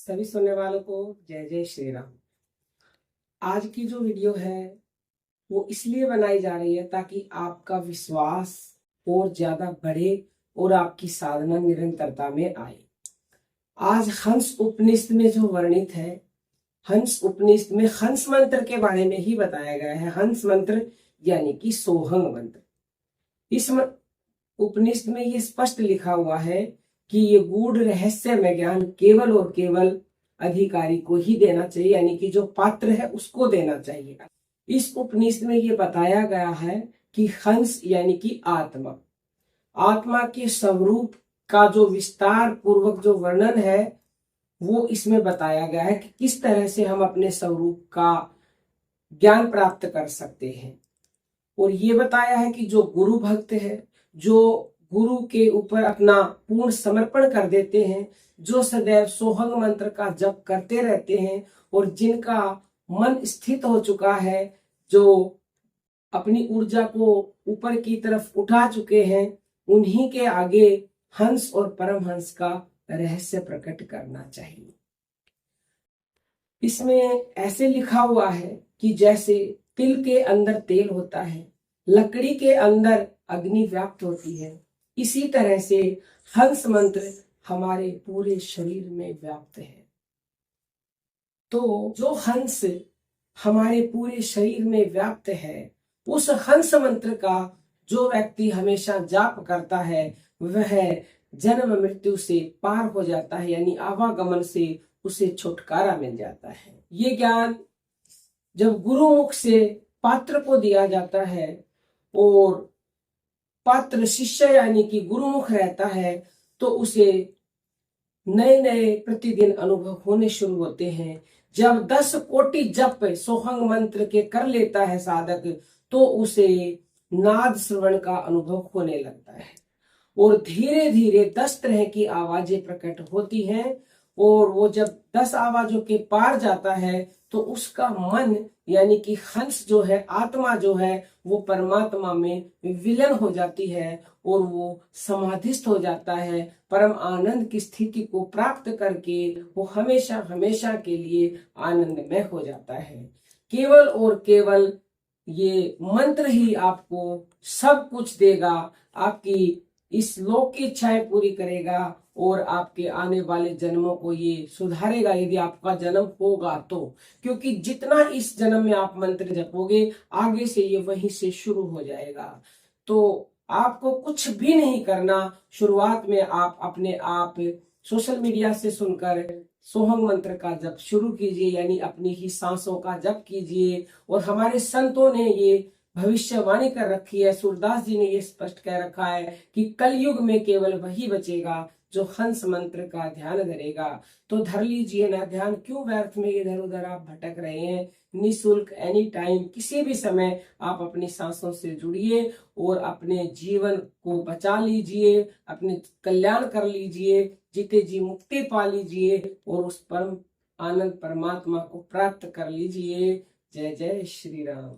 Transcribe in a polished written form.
सभी सुनने वालों को जय जय श्री राम। आज की जो वीडियो है वो इसलिए बनाई जा रही है ताकि आपका विश्वास और ज्यादा बढ़े और आपकी साधना निरंतरता में आए। आज हंस उपनिषद में जो वर्णित है, हंस उपनिषद में हंस मंत्र के बारे में ही बताया गया है। हंस मंत्र यानी कि सोहंग मंत्र। इस उपनिषद में ये स्पष्ट लिखा हुआ है कि ये गूढ़ रहस्यमय ज्ञान केवल और केवल अधिकारी को ही देना चाहिए, यानी कि जो पात्र है उसको देना चाहिए। इस उपनिषद में ये बताया गया है कि हंस यानी कि आत्मा, आत्मा के स्वरूप का जो विस्तार पूर्वक जो वर्णन है वो इसमें बताया गया है कि किस तरह से हम अपने स्वरूप का ज्ञान प्राप्त कर सकते हैं। और ये बताया है कि जो गुरु भक्त है, जो गुरु के ऊपर अपना पूर्ण समर्पण कर देते हैं, जो सदैव सोहंग मंत्र का जप करते रहते हैं और जिनका मन स्थित हो चुका है, जो अपनी ऊर्जा को ऊपर की तरफ उठा चुके हैं, उन्हीं के आगे हंस और परमहंस का रहस्य प्रकट करना चाहिए। इसमें ऐसे लिखा हुआ है कि जैसे तिल के अंदर तेल होता है, लकड़ी के अंदर अग्नि व्याप्त होती है, इसी तरह से हंस मंत्र हमारे पूरे शरीर में व्याप्त है। तो जो हंस हमारे पूरे शरीर में व्याप्त है, उस हंस मंत्र का जो व्यक्ति हमेशा जाप करता है वह जन्म मृत्यु से पार हो जाता है, यानी आवागमन से उसे छुटकारा मिल जाता है। ये ज्ञान जब गुरुमुख से पात्र को दिया जाता है और पात्र शिष्य यानी कि गुरुमुख रहता है, तो उसे नए नए प्रतिदिन अनुभव होने शुरू होते हैं। जब 10 कोटि जप सोहंग मंत्र के कर लेता है साधक, तो उसे नाद श्रवण का अनुभव होने लगता है और धीरे धीरे 10 तरह की आवाजें प्रकट होती हैं। और वो जब 10 आवाजों के पार जाता है तो उसका मन यानी कि हंस जो है, आत्मा जो है, वो परमात्मा में विलीन हो जाती है और वो समाधिस्थ हो जाता है। परम आनंद की स्थिति को प्राप्त करके वो हमेशा हमेशा के लिए आनंदमय हो जाता है। केवल और केवल ये मंत्र ही आपको सब कुछ देगा, आपकी इस लोक की इच्छाएं पूरी करेगा और आपके आने वाले जन्मों को ये सुधारेगा, यदि आपका जन्म होगा तो। क्योंकि जितना इस जन्म में आप मंत्र जपोगे, आगे से ये वहीं से शुरू हो जाएगा। तो आपको कुछ भी नहीं करना। शुरुआत में आप अपने आप सोशल मीडिया से सुनकर सोहंग मंत्र का जप शुरू कीजिए, यानी अपनी ही सांसों का जप कीजिए। और हमारे संतों ने ये भविष्यवाणी कर रखी है, सूरदास जी ने ये स्पष्ट कह रखा है कि कलयुग में केवल वही बचेगा जो हंस मंत्र का ध्यान धरेगा। तो धर लीजिए ना ध्यान, क्यों व्यर्थ में इधर उधर आप भटक रहे हैं। निःशुल्क एनी टाइम किसी भी समय आप अपनी सांसों से जुड़िए और अपने जीवन को बचा लीजिए, अपने कल्याण कर लीजिए, जीते जी मुक्ति पा लीजिए और उस परम आनंद परमात्मा को प्राप्त कर लीजिए। जय जय श्री राम।